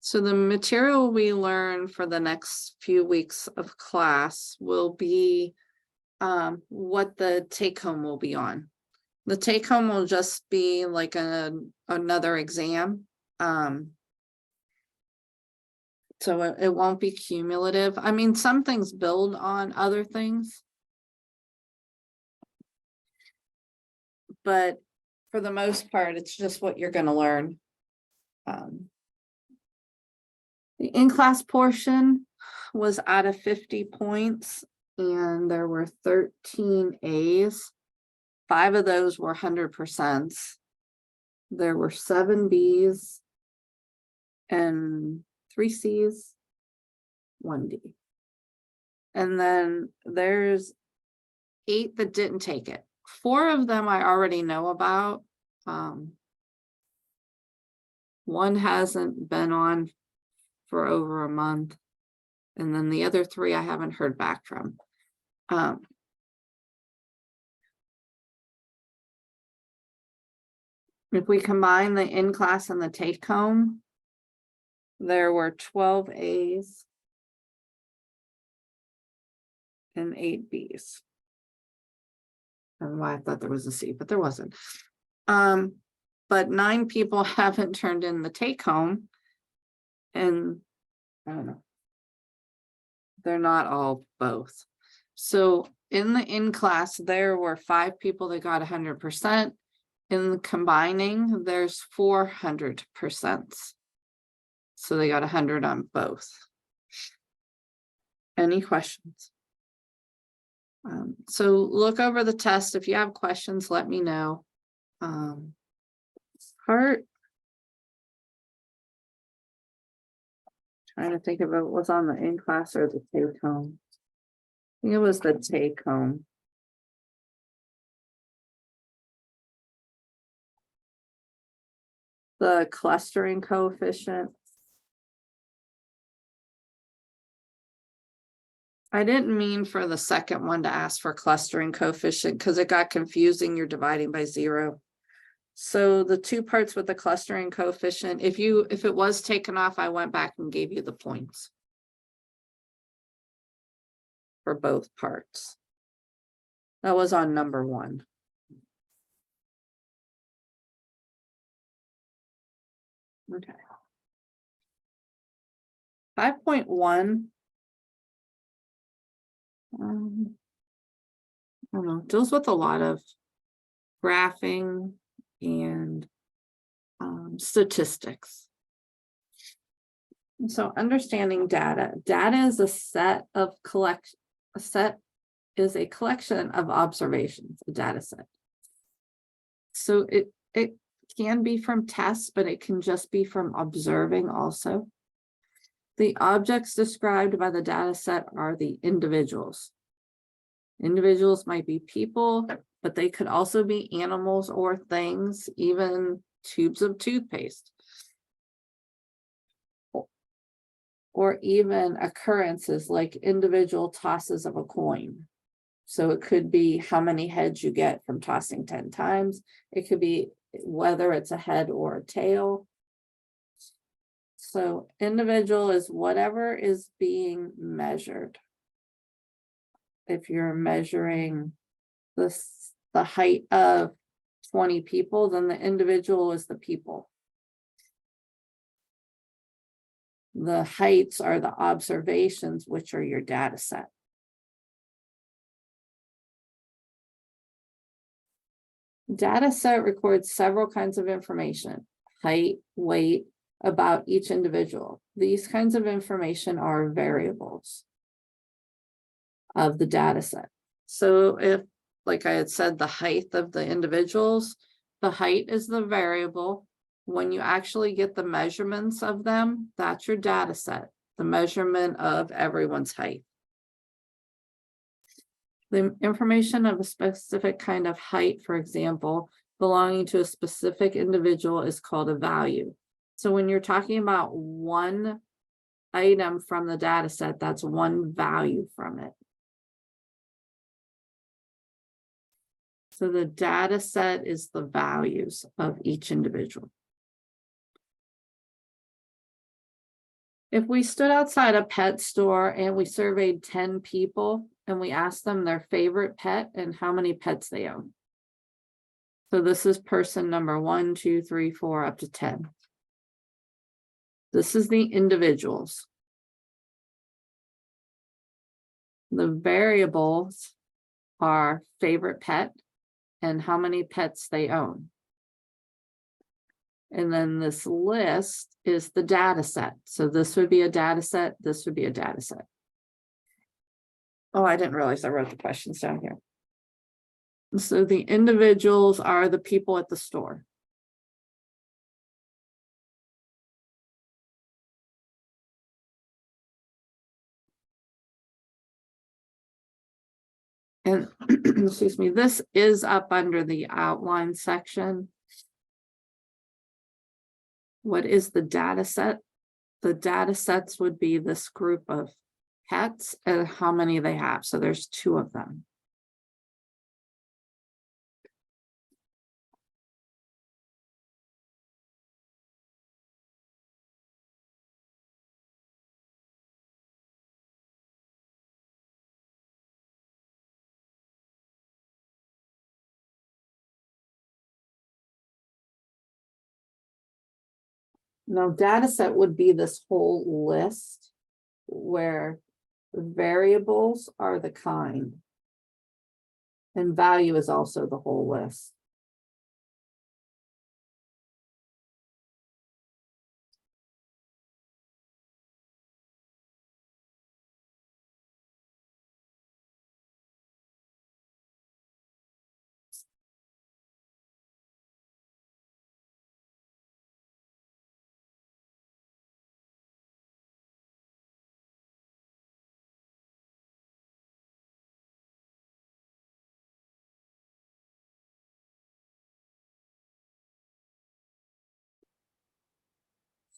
So the material we learn for the next few weeks of class will be what the take home will be on. The take home will just be like another exam. So it won't be cumulative. I mean, some things build on other things, but for the most part, it's just what you're going to learn. The in-class portion was out of 50 points, and there were 13 A's. 5 of those were 100%. There were 7 B's and 3 C's, 1 D. And then there's 8 that didn't take it. 4 of them I already know about. 1 hasn't been on for over a month. And then the other 3 I haven't heard back from. If we combine the in-class and the take-home, there were 12 A's and 8 B's. I don't know why I thought there was a C, but there wasn't. But 9 people haven't turned in the take-home, and I don't know. They're not all both. So in the in-class, there were 5 people that got 100%. In the combining, there's 400%. So they got 100 on both. Any questions? So look over the test. If you have questions, let me know. Trying to think about what's on the in-class or the take-home. I think it was the take-home. The clustering coefficient. I didn't mean for the second one to ask for clustering coefficient because it got confusing. You're dividing by 0. So the 2 parts with the clustering coefficient, if it was taken off, I went back and gave you the points for both parts. That was on number 1. Okay. 5.1. I don't know, deals with a lot of graphing and statistics. And so understanding data. Data is a set of is a collection of observations, a data set. So it can be from tests, but it can just be from observing also. The objects described by the data set are the individuals. Individuals might be people, but they could also be animals or things, even tubes of toothpaste. Or even occurrences like individual tosses of a coin. So it could be how many heads you get from tossing 10 times. It could be whether it's a head or a tail. So individual is whatever is being measured. If you're measuring the height of 20 people, then the individual is the people. The heights are the observations, which are your data set. Data set records several kinds of information: height, weight, about each individual. These kinds of information are variables of the data set. So if, like I had said, the height of the individuals, the height is the variable. When you actually get the measurements of them, that's your data set, the measurement of everyone's height. The information of a specific kind of height, for example, belonging to a specific individual is called a value. So when you're talking about one item from the data set, that's one value from it. So the data set is the values of each individual. If we stood outside a pet store and we surveyed 10 people and we asked them their favorite pet and how many pets they own. So this is person number 1, 2, 3, 4, up to 10. This is the individuals. The variables are favorite pet and how many pets they own. And then this list is the data set. So this would be a data set. This would be a data set. Oh, I didn't realize I wrote the questions down here. So the individuals are the people at the store. And excuse me, this is up under the outline section. What is the data set? The data sets would be this group of pets and how many they have. So there's 2 of them. Now, data set would be this whole list where variables are the kind and value is also the whole list.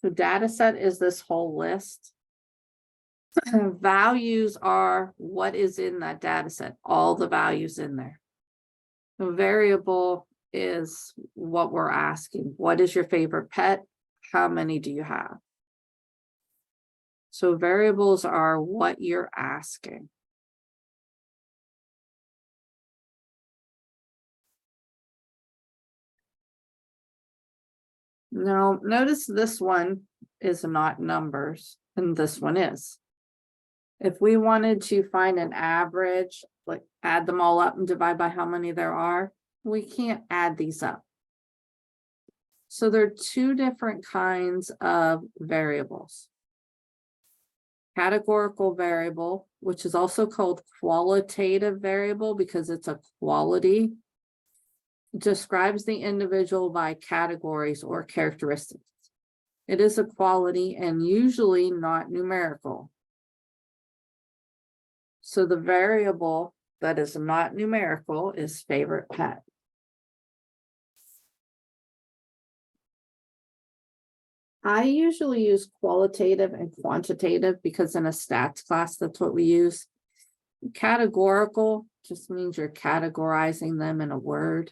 So data set is this whole list. Values are what is in that data set, all the values in there. The variable is what we're asking. What is your favorite pet? How many do you have? So variables are what you're asking. Now, notice this one is not numbers, and this one is. If we wanted to find an average, like add them all up and divide by how many there are, we can't add these up. So there are 2 different kinds of variables. Categorical variable, which is also called qualitative variable because it's a quality, describes the individual by categories or characteristics. It is a quality and usually not numerical. So the variable that is not numerical is favorite pet. I usually use qualitative and quantitative because in a stats class, that's what we use. Categorical just means you're categorizing them in a word.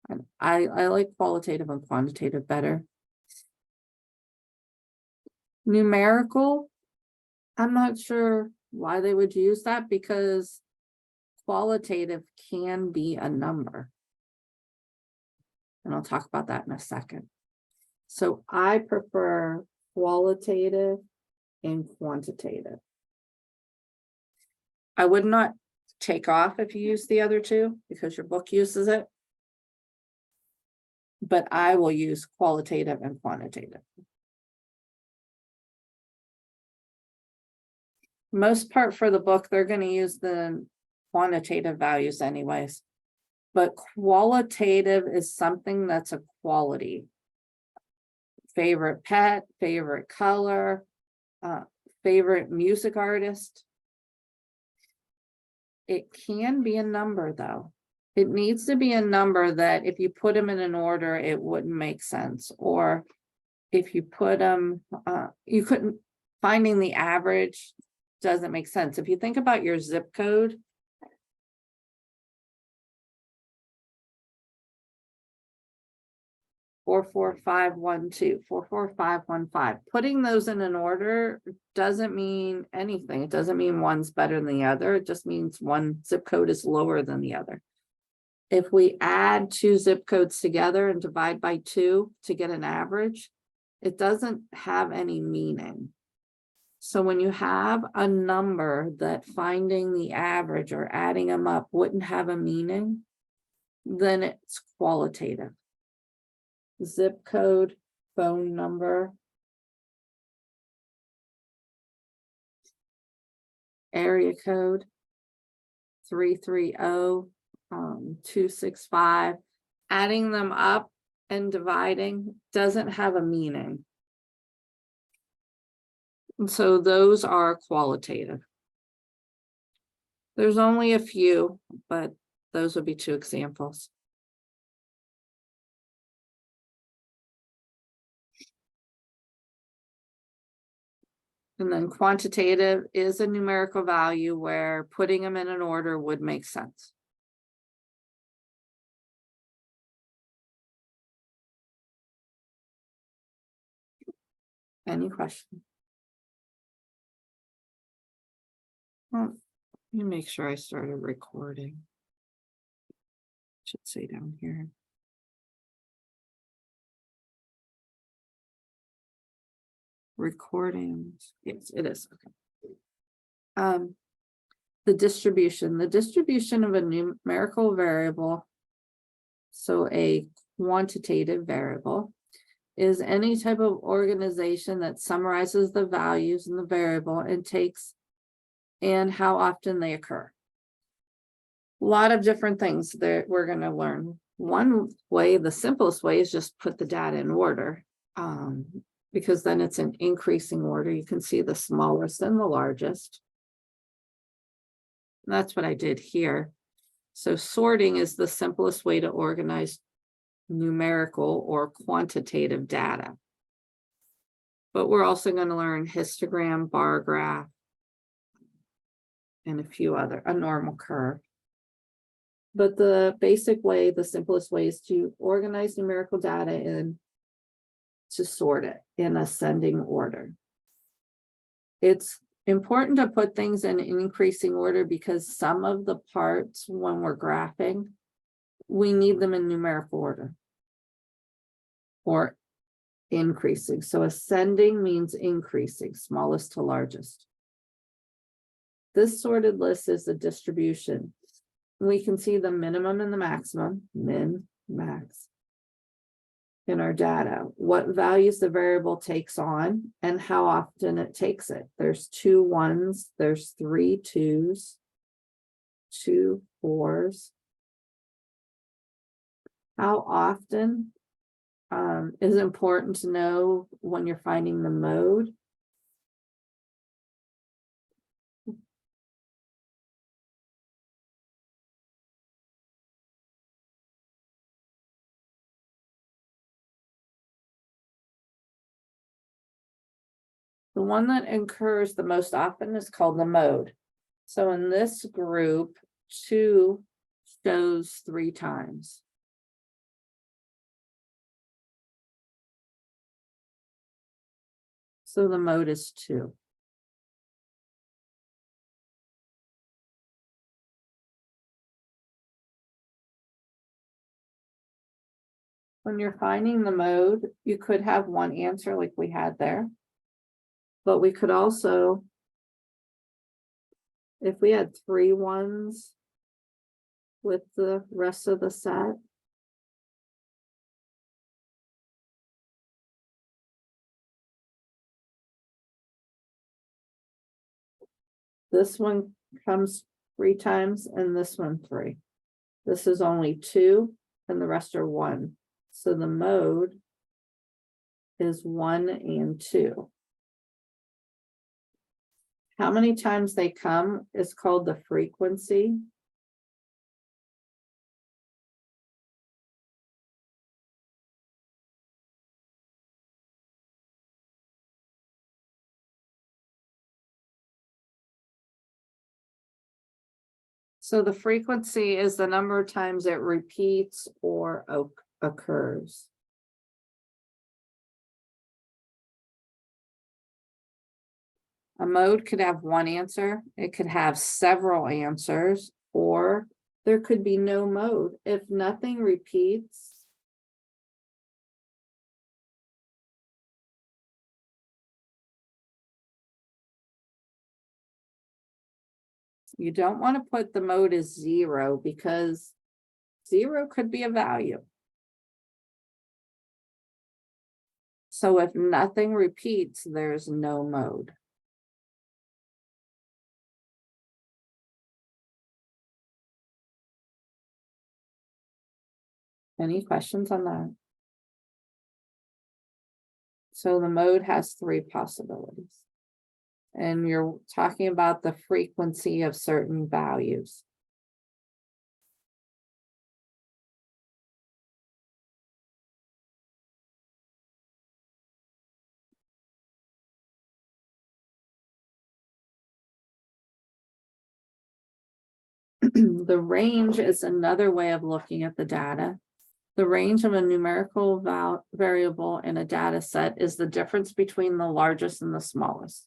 And I like qualitative and quantitative better. Numerical, I'm not sure why they would use that because qualitative can be a number. And I'll talk about that in a second. So I prefer qualitative and quantitative. I would not take off if you use the other 2 because your book uses it. But I will use qualitative and quantitative. Most part for the book, they're going to use the quantitative values anyways. But qualitative is something that's a quality. Favorite pet, favorite color, favorite music artist. It can be a number though. It needs to be a number that if you put them in an order, it wouldn't make sense. Or if you put them, you couldn't, finding the average doesn't make sense. If you think about your zip code, 44512, 44515. Putting those in an order doesn't mean anything. It doesn't mean one's better than the other. It just means one zip code is lower than the other. If we add two zip codes together and divide by 2 to get an average, it doesn't have any meaning. So when you have a number that finding the average or adding them up wouldn't have a meaning, then it's qualitative. Zip code, phone number, area code, 330-265, adding them up and dividing doesn't have a meaning. And so those are qualitative. There's only a few, but those would be 2 examples. And then quantitative is a numerical value where putting them in an order would make sense. Any questions? Well, let me make sure I started recording. Should say down here. Recordings. Yes, it is. Okay. The distribution of a numerical variable, so a quantitative variable, is any type of organization that summarizes the values in the variable and takes and how often they occur. A lot of different things that we're going to learn. One way, the simplest way, is just put the data in order, because then it's an increasing order. You can see the smallest and the largest. And that's what I did here. So sorting is the simplest way to organize numerical or quantitative data. But we're also going to learn histogram, bar graph, and a few other, a normal curve. But the basic way, the simplest way, is to organize numerical data and to sort it in ascending order. It's important to put things in increasing order because some of the parts, when we're graphing, we need them in numerical order or increasing. So ascending means increasing, smallest to largest. This sorted list is a distribution. We can see the minimum and the maximum, min, max, in our data, what values the variable takes on and how often it takes it. There's 2 1s, there's 3 2s, 2 4s. How often is important to know when you're finding the mode. The one that occurs the most often is called the mode. So in this group, 2 shows 3 times. So the mode is 2. When you're finding the mode, you could have one answer like we had there. But we could also, if we had 3 1s with the rest of the set, this one comes 3 times and this one 3. This is only 2 and the rest are 1. So the mode is 1 and 2. How many times they come is called the frequency. So the frequency is the number of times it repeats or occurs. A mode could have one answer, it could have several answers, or there could be no mode. If nothing repeats, you don't want to put the mode as 0 because 0 could be a value. So if nothing repeats, there's no mode. Any questions on that? So the mode has 3 possibilities. And you're talking about the frequency of certain values. The range is another way of looking at the data. The range of a numerical variable in a data set is the difference between the largest and the smallest.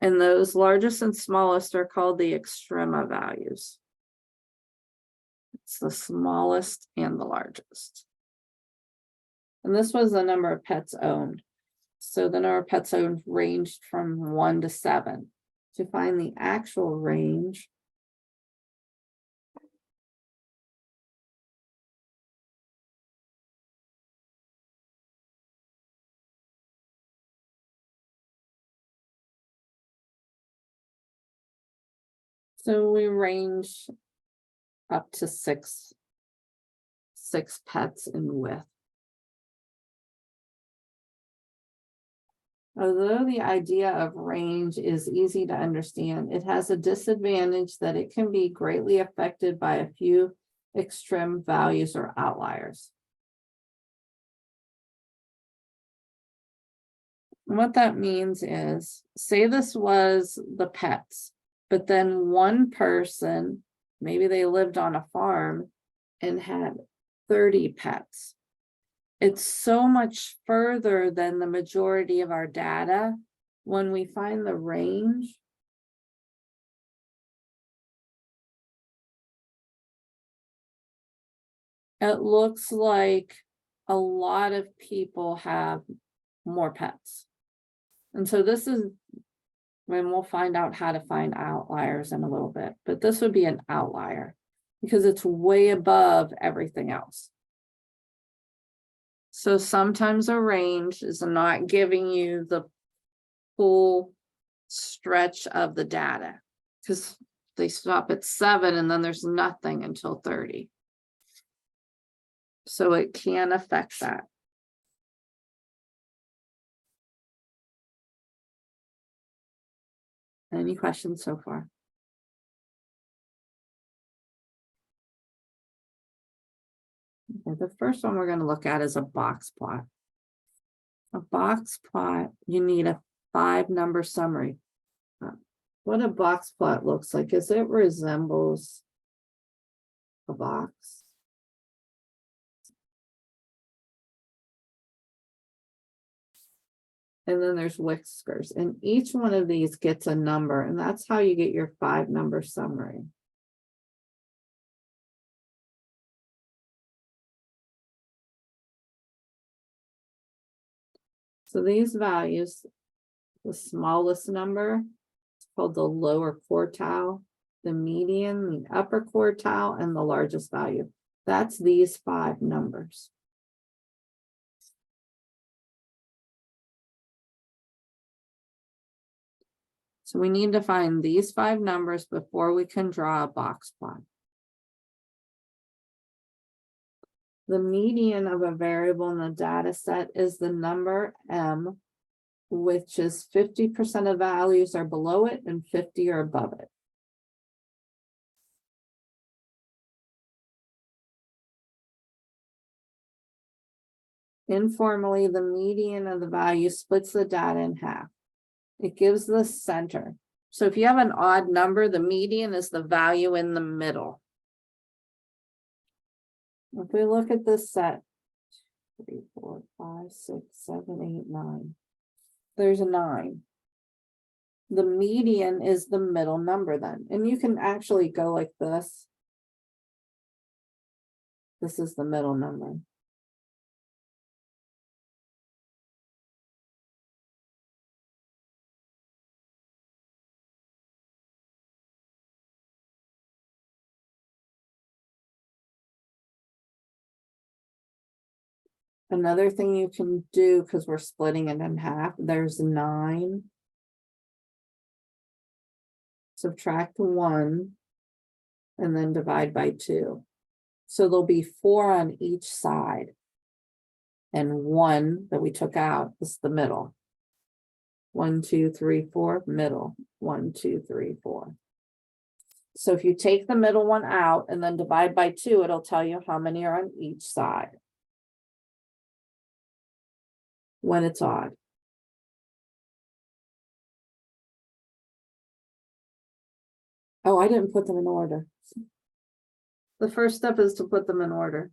And those largest and smallest are called the extrema values. It's the smallest and the largest. And this was the number of pets owned. So the number of pets owned ranged from 1 to 7. To find the actual range, so we range up to six pets in width. Although the idea of range is easy to understand, it has a disadvantage that it can be greatly affected by a few extreme values or outliers. And what that means is, say this was the pets, but then one person, maybe they lived on a farm and had 30 pets. It's so much further than the majority of our data. When we find the range, it looks like a lot of people have more pets. And so this is when we'll find out how to find outliers in a little bit, but this would be an outlier because it's way above everything else. So sometimes a range is not giving you the full stretch of the data because they stop at 7 and then there's nothing until 30. So it can affect that. Any questions so far? Okay, the first one we're going to look at is a box plot. A box plot, you need a 5-number summary. What a box plot looks like is it resembles a box. And then there's whiskers, and each one of these gets a number, and that's how you get your 5-number summary. So these values, the smallest number is called the lower quartile, the median, the upper quartile, and the largest value. That's these 5 numbers. So we need to find these 5 numbers before we can draw a box plot. The median of a variable in the data set is the number M, which is 50% of values are below it and 50 are above it. Informally, the median of the value splits the data in half. It gives the center. So if you have an odd number, the median is the value in the middle. If we look at this set, 3, 4, 5, 6, 7, 8, 9. there's a 9. The median is the middle number then, and you can actually go like this. This is the middle number. Another thing you can do, because we're splitting it in half, there's 9. Subtract 1 and then divide by 2. So there'll be 4 on each side. And 1 that we took out is the middle. 1, 2, 3, 4, middle. 1, 2, 3, 4. So if you take the middle one out and then divide by 2, it'll tell you how many are on each side when it's odd. Oh, I didn't put them in order. The first step is to put them in order.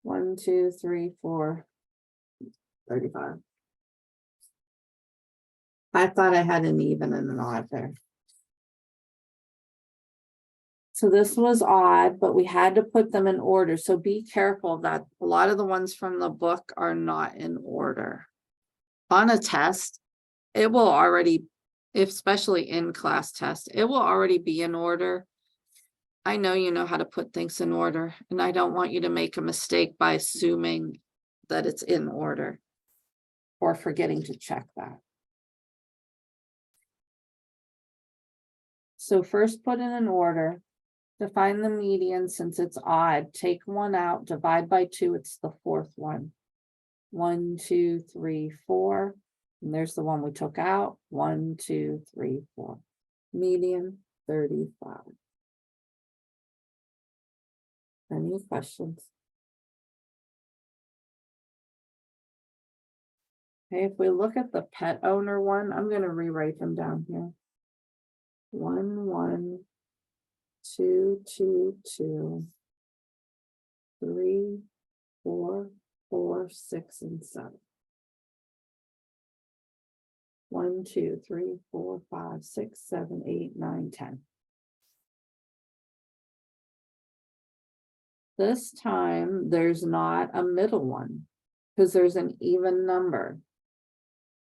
1, 2, 3, 4, 35. I thought I had an even and an odd there. So this was odd, but we had to put them in order. So be careful that a lot of the ones from the book are not in order. On a test, it will already, especially in class test, it will already be in order. I know you know how to put things in order, and I don't want you to make a mistake by assuming that it's in order or forgetting to check that. So first put in an order. To find the median, since it's odd, take 1 out, divide by 2, it's the 4th one. 1, 2, 3, 4. And there's the one we took out. 1, 2, 3, 4. Median 35. Any questions? Okay, if we look at the pet owner one, I'm going to rewrite them down here. 1, 1, 2, 2, 2, 3, 4, 4, 6, and 7. 1, 2, 3, 4, 5, 6, 7, 8, 9, 10. This time there's not a middle one because there's an even number.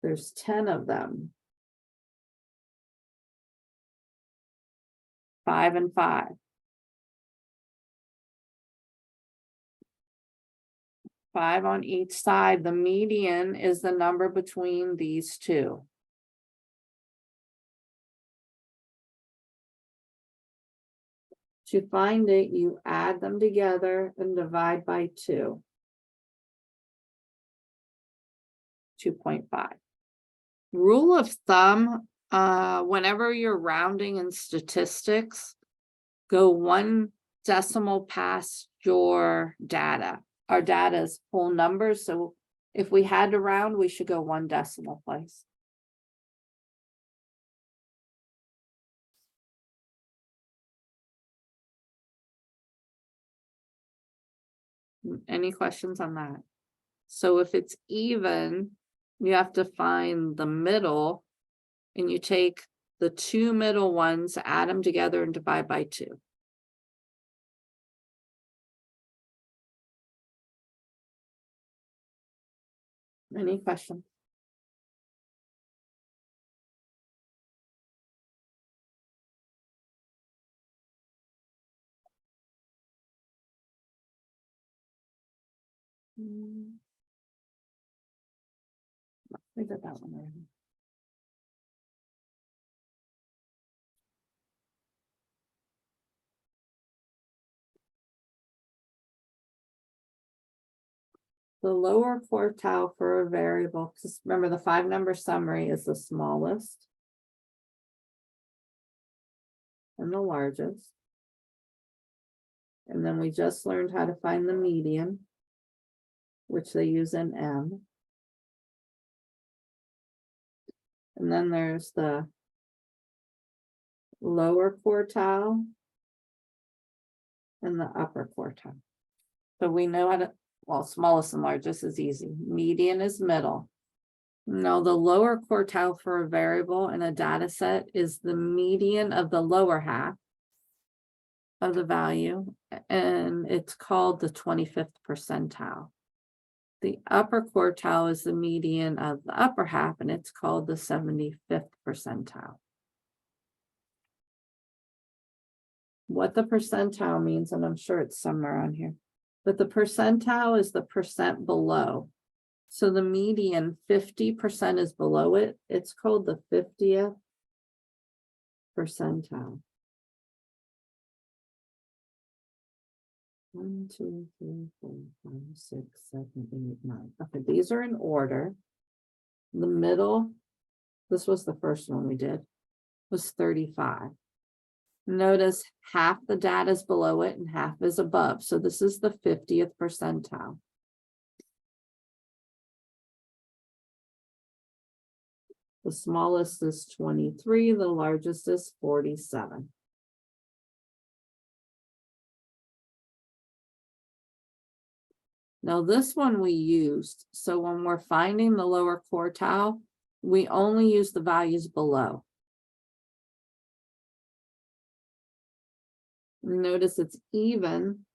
There's 10 of them. 5 and 5. 5 on each side. The median is the number between these two. To find it, you add them together and divide by 2. 2.5. Rule of thumb, whenever you're rounding in statistics, go 1 decimal past your data. Our data is whole numbers, so if we had to round, we should go 1 decimal place. Any questions on that? So if it's even, you have to find the middle, and you take the 2 middle ones, add them together and divide by 2. Any questions? I did that one already. The lower quartile for a variable, because remember the 5-number summary is the smallest and the largest. And then we just learned how to find the median, which they use in M. And then there's the lower quartile and the upper quartile. So we know how to, well, smallest and largest is easy. Median is middle. No, the lower quartile for a variable in a data set is the median of the lower half of the value, and it's called the 25th percentile. The upper quartile is the median of the upper half, and it's called the 75th percentile. What the percentile means, and I'm sure it's somewhere on here, but the percentile is the percent below. So the median 50% is below it. It's called the 50th percentile. 1, 2, 3, 4, 5, 6, 7, 8, 9. Okay, these are in order. The middle, this was the first one we did, was 35. Notice half the data is below it and half is above. So this is the 50th percentile. The smallest is 23, the largest is 47. Now this one we used, so when we're finding the lower quartile, we only use the values below. Notice it's even,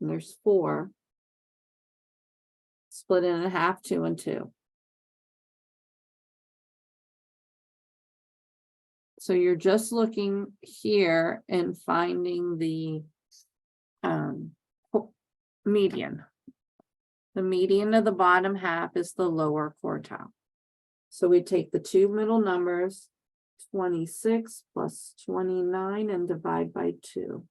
and there's 4, split in half, 2 and 2. So you're just looking here and finding the median. The median of the bottom half is the lower quartile. So we take the two middle numbers, 26 plus 29, and divide by 2.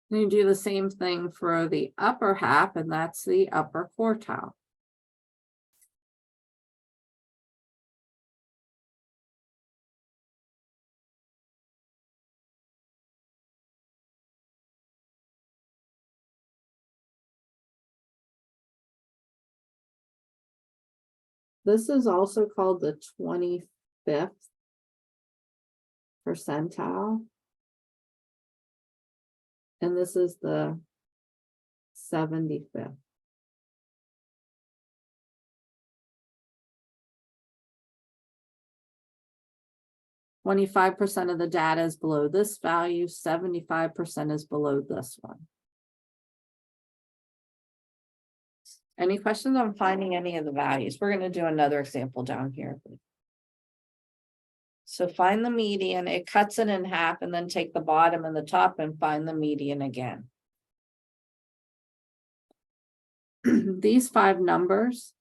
And you do the same thing for the upper half, and that's the upper quartile. This is also called the 25th percentile. And this is the 75th. (25% of the data is below this value, 75% is below this one. Any questions on finding any of the values? We're going to do another example down here. So find the median, it cuts it in half, and then take the bottom and the top and find the median again. These 5 numbers,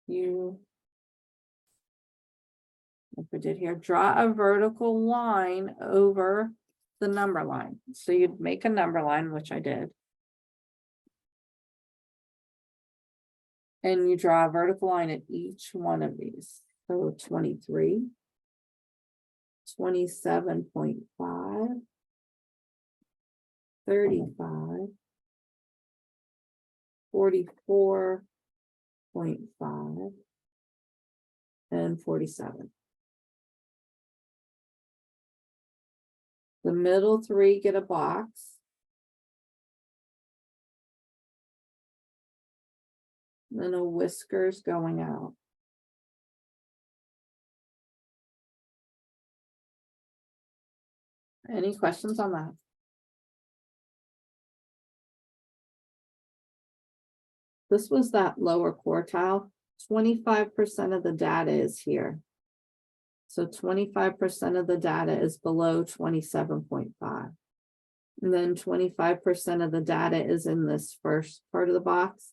like we did here, draw a vertical line over the number line. So you'd make a number line, which I did. And you draw a vertical line at each one of these. So 23. 27.5, 35, 44.5, and 47. The middle 3 get a box. And then a whiskers going out. Any questions on that? This was that lower quartile. 25% of the data is here. So 25% of the data is below 27.5. And then 25% of the data is in this first part of the box.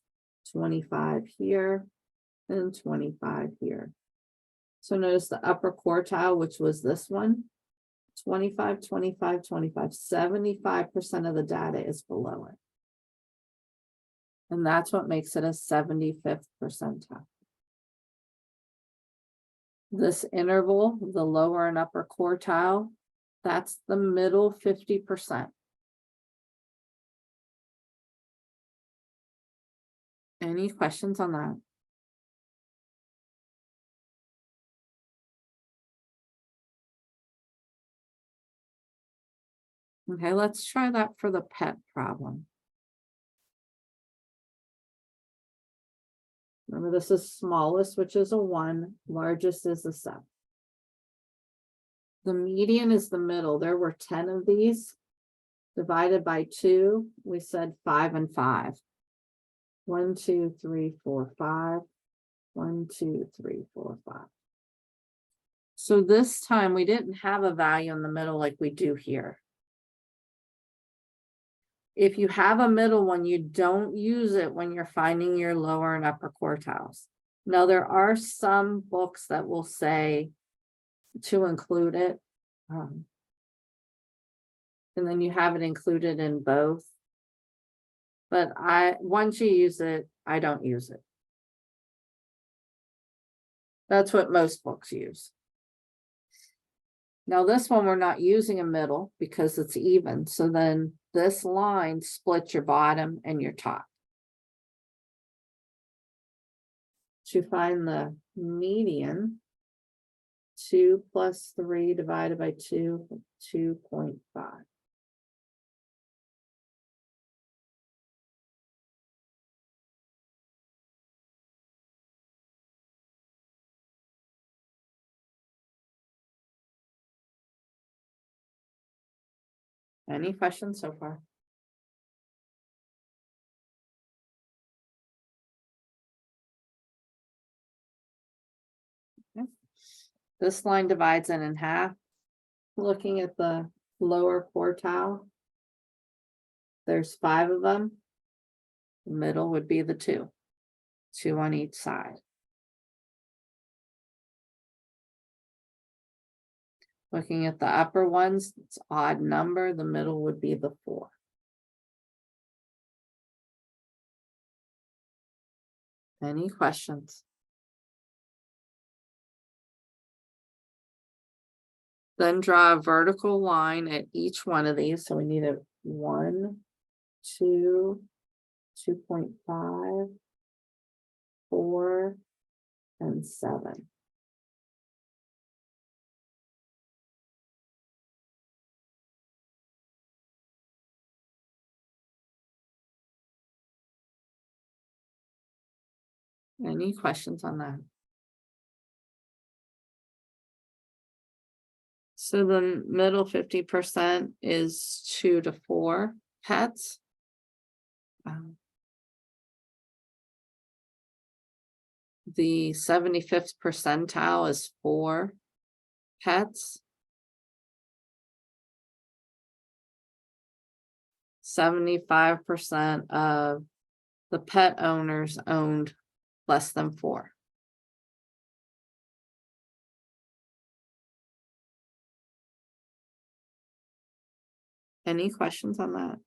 25 here and 25 here. So notice the upper quartile, which was this one. 25, 25, 25, 75% of the data is below it. And that's what makes it a 75th percentile. This interval, the lower and upper quartile, that's the middle 50%. Any questions on that? Okay, let's try that for the pet problem. Remember, this is smallest, which is a 1, largest is a 7. The median is the middle. There were 10 of these. Divided by 2, we said 5 and 5. 1, 2, 3, 4, 5. 1, 2, 3, 4, 5. So this time we didn't have a value in the middle like we do here. If you have a middle one, you don't use it when you're finding your lower and upper quartiles. Now, there are some books that will say to include it. And then you have it included in both. But once you use it, I don't use it. That's what most books use. Now this one, we're not using a middle because it's even. So then this line splits your bottom and your top. To find the median, 2 plus 3 divided by 2, 2.5. Any questions so far? Okay. This line divides it in half. Looking at the lower quartile, there's 5 of them. The middle would be the 2 on each side. Looking at the upper ones, it's odd number. The middle would be the 4. Any questions? Then draw a vertical line at each one of these. So we need a 1, 2, 2.5, 4, and 7. Any questions on that? So the middle 50% is 2 to 4 pets. The 75th percentile is 4 pets. 75% of the pet owners owned less than 4. Any questions on that?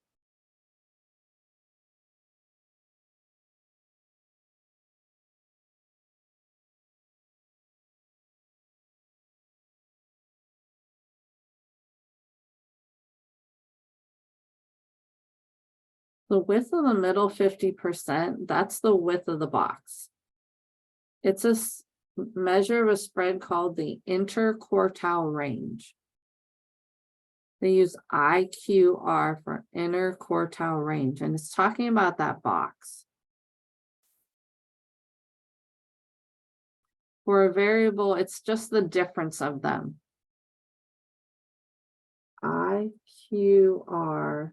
The width of the middle 50%, that's the width of the box. It's a measure of a spread called the interquartile range. They use IQR for interquartile range, and it's talking about that box. For a variable, it's just the difference of them. IQR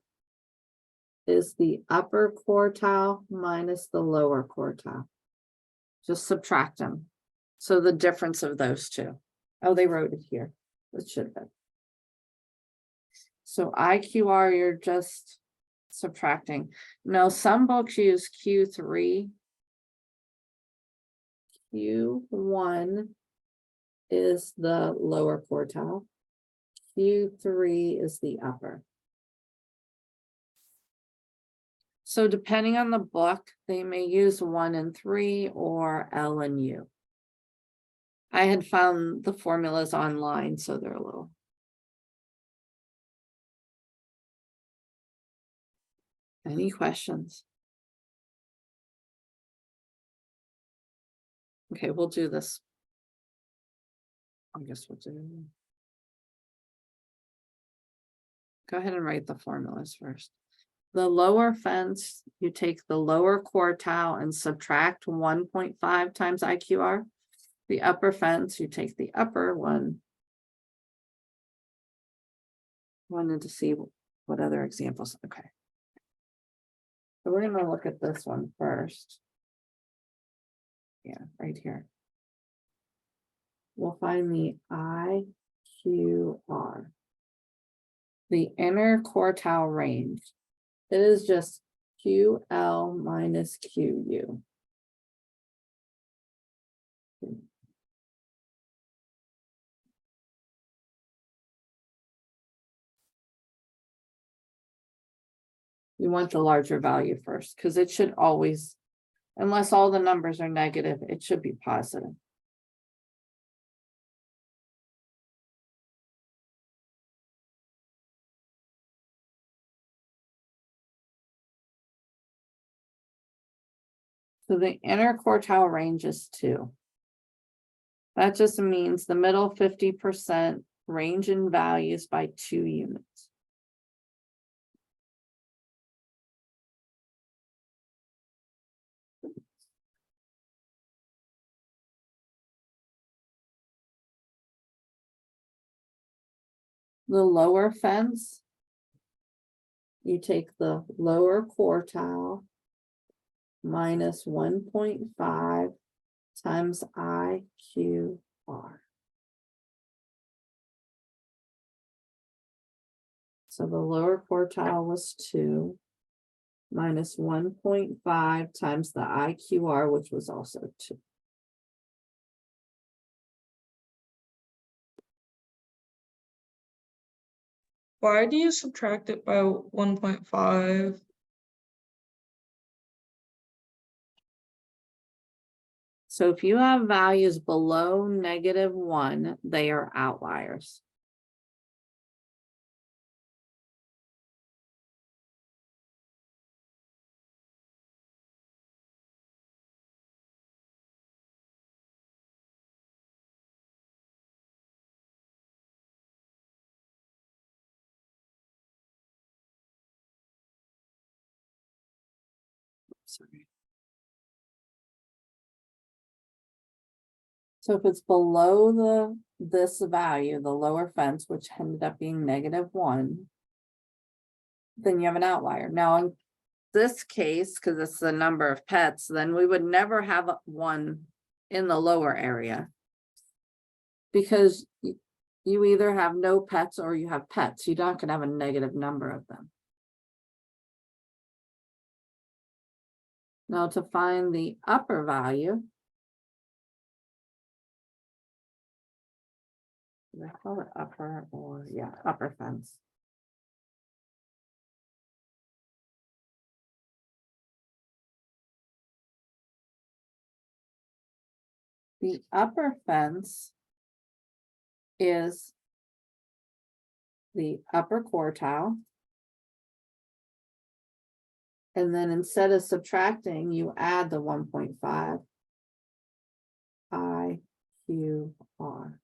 is the upper quartile minus the lower quartile. Just subtract them. So the difference of those two. Oh, they wrote it here. It should have been. So IQR, you're just subtracting. Now, some books use Q3. Q1 is the lower quartile. Q3 is the upper. So depending on the book, they may use 1 and 3 or L and U. I had found the formulas online, so they're a little. Any questions? Okay, we'll do this. I guess we'll do. Go ahead and write the formulas first. The lower fence, you take the lower quartile and subtract 1.5 times IQR. The upper fence, you take the upper one. Wanted to see what other examples. Okay. So we're going to look at this one first. Yeah, right here. We'll find the IQR. The inner quartile range. It is just QL minus QU. You want the larger value first, because it should always, unless all the numbers are negative, it should be positive. So the inner quartile range is 2. That just means the middle 50% range in values by 2 units. The lower fence, you take the lower quartile minus 1.5 times IQR. So the lower quartile was 2 minus 1.5 times the IQR, which was also 2. Why do you subtract it by 1.5? So if you have values below -1, they are outliers. Sorry. So if it's below this value, the lower fence, which ended up being -1, then you have an outlier. Now in this case, because it's the number of pets, then we would never have one in the lower area. Because you either have no pets or you have pets. You're not going to have a negative number of them. Now to find the upper value, I call it upper, or yeah, upper fence. The upper fence is the upper quartile. And then instead of subtracting, you add the 1.5 IQR.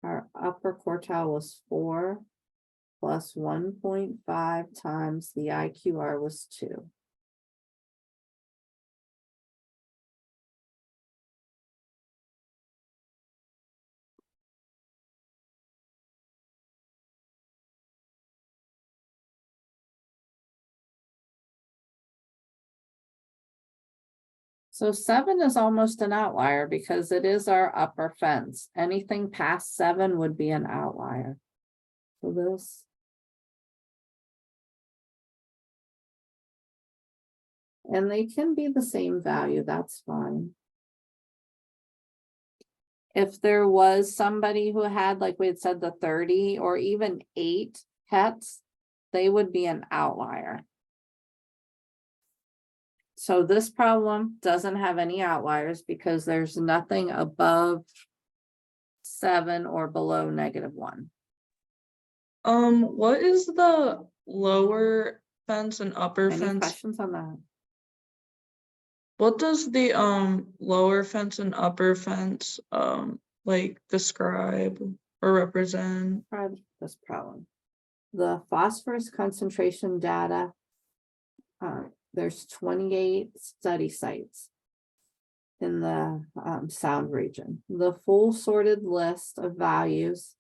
Our upper quartile was 4 plus 1.5 times the IQR was 2. So 7 is almost an outlier because it is our upper fence. Anything past 7 would be an outlier. So this. And they can be the same value, that's fine. If there was somebody who had, like we had said, the 30 or even 8 pets, they would be an outlier. So this problem doesn't have any outliers because there's nothing above 7 or below -1. What is the lower fence and upper Any fence? questions on that? What does the lower fence and upper fence like describe or represent? This problem. The phosphorus concentration data. There's 28 study sites in the sound region. The full sorted list of values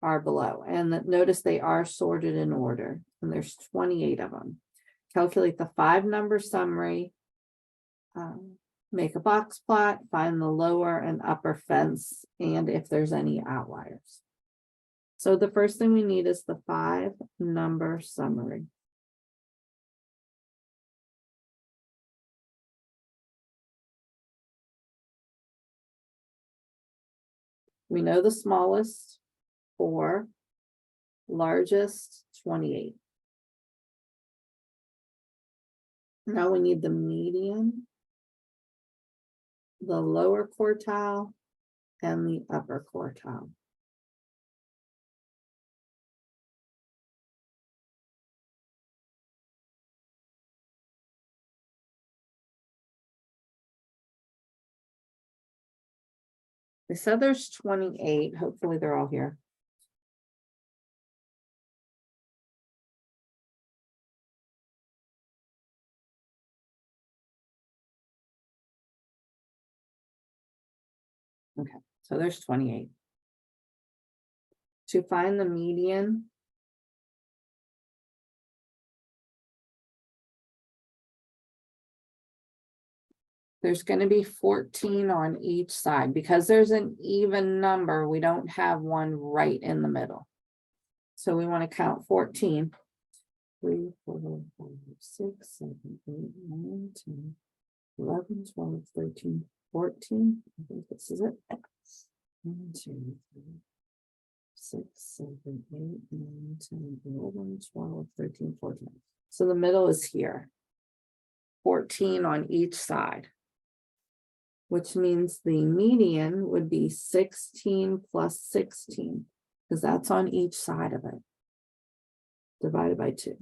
are below, and notice they are sorted in order, and there's 28 of them. Calculate the 5-number summary. Make a box plot, find the lower and upper fence, and if there's any outliers. So the first thing we need is the 5-number summary. We know the smallest 4, largest 28. Now we need the median, the lower quartile, and the upper quartile. They said there's 28. Hopefully they're all here. Okay, so there's 28. To find the median, there's going to be 14 on each side. Because there's an even number, we don't have one right in the middle. So we want to count 14. 3, 4, 5, 6, 7, 8, 9, 10, 11, 12, 13, 14. I think this is it. 1, 2, 3, 6, 7, 8, 9, 10, 11, 12, 13, 14. So the middle is here. 14 on each side, which means the median would be 16 plus 16, because that's on each side of it, divided by 2.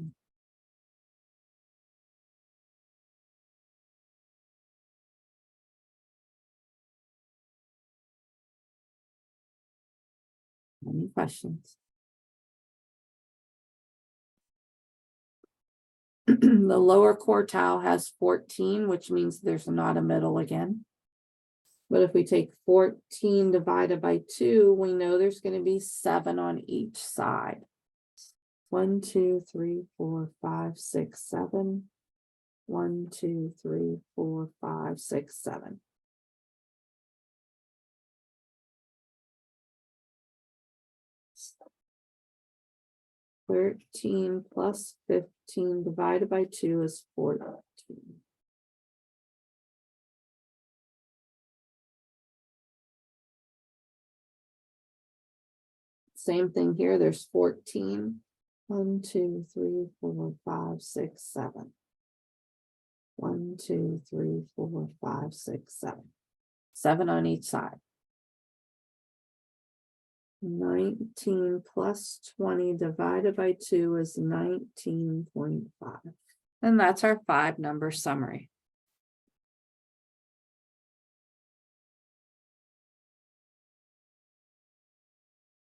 Any questions? The lower quartile has 14, which means there's not a middle again. But if we take 14 divided by 2, we know there's going to be 7 on each side. 1, 2, 3, 4, 5, 6, 7. 1, 2, 3, 4, 5, 6, 7. $13 plus 15 divided by 2 is 14. Same thing here, there's 14. 1, 2, 3, 4, 5, 6, 7. 1, 2, 3, 4, 5, 6, 7. 7 on each side. 19 plus 20 divided by 2 is 19.5. And that's our 5-number summary.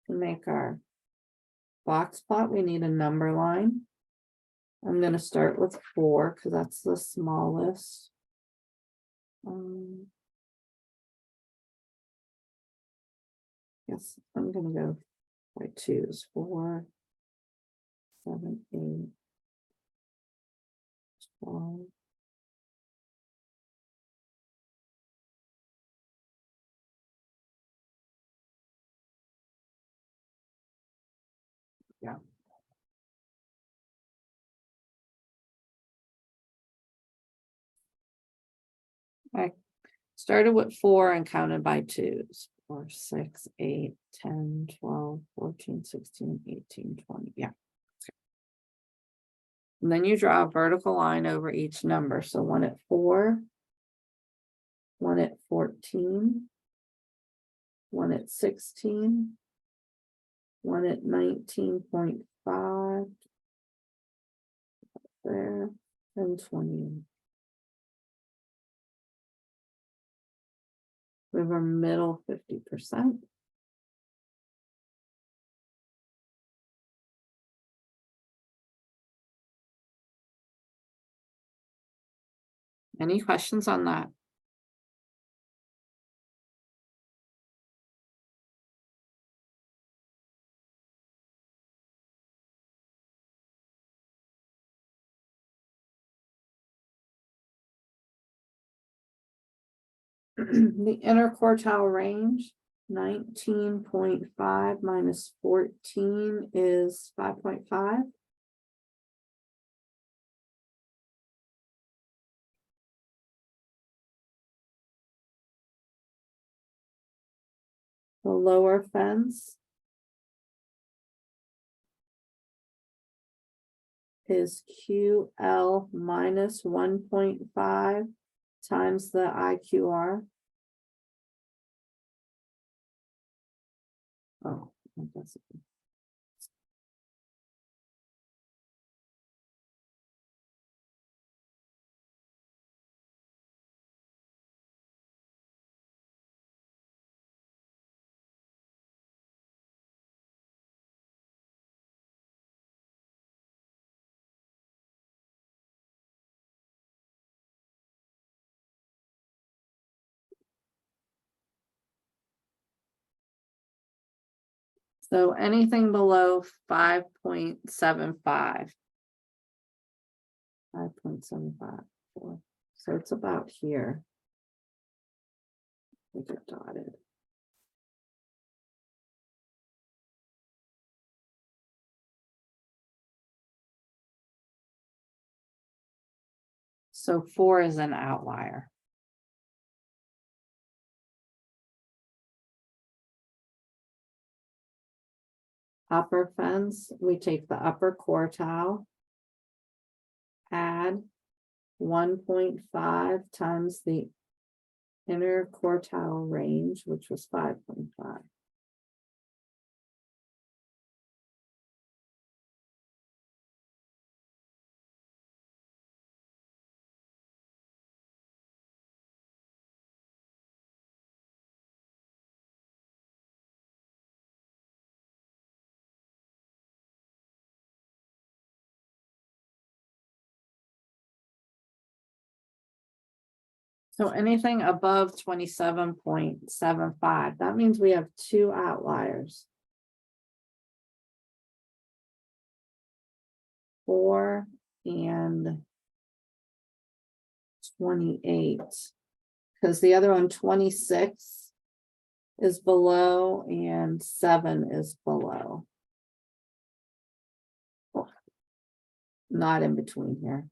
To make our box plot, we need a number line. I'm going to start with 4 because that's the smallest. Yes, I'm going to go by 2s. 4, 7, 8, 12. Yeah. I started with 4 and counted by 2s. 4, 6, 8, 10, 12, 14, 16, 18, 20. Yeah. And then you draw a vertical line over each number. So one at 4, one at 14, one at 16, one at 19.5, there, and 20. We have our middle 50%. Any questions on that? The inner quartile range, 19.5 minus 14 is 5.5. The lower fence is QL minus 1.5 times the IQR. Oh, I guess it- So anything below 5.75. 5.75. So it's about here. We get dotted. So 4 is an outlier. Upper fence, we take the upper quartile, add 1.5 times the inner quartile range, which was 5.5. So anything above 27.75, that means we have 2 outliers. 4 and 28. Because the other one, 26, is below and 7 is below. Not in between here.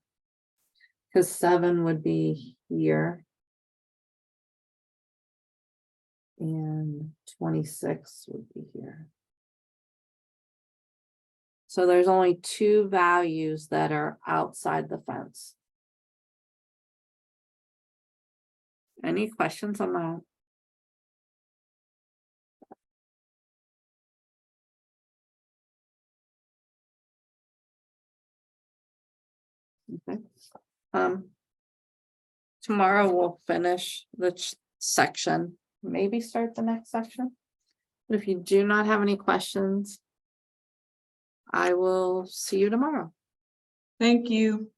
Because 7 would be here. And 26 would be here. So there's only 2 values that are outside the fence. Any questions on that? Okay. Tomorrow we'll finish the section, maybe start the next section. But if you do not have any questions, I will see you tomorrow. Thank you.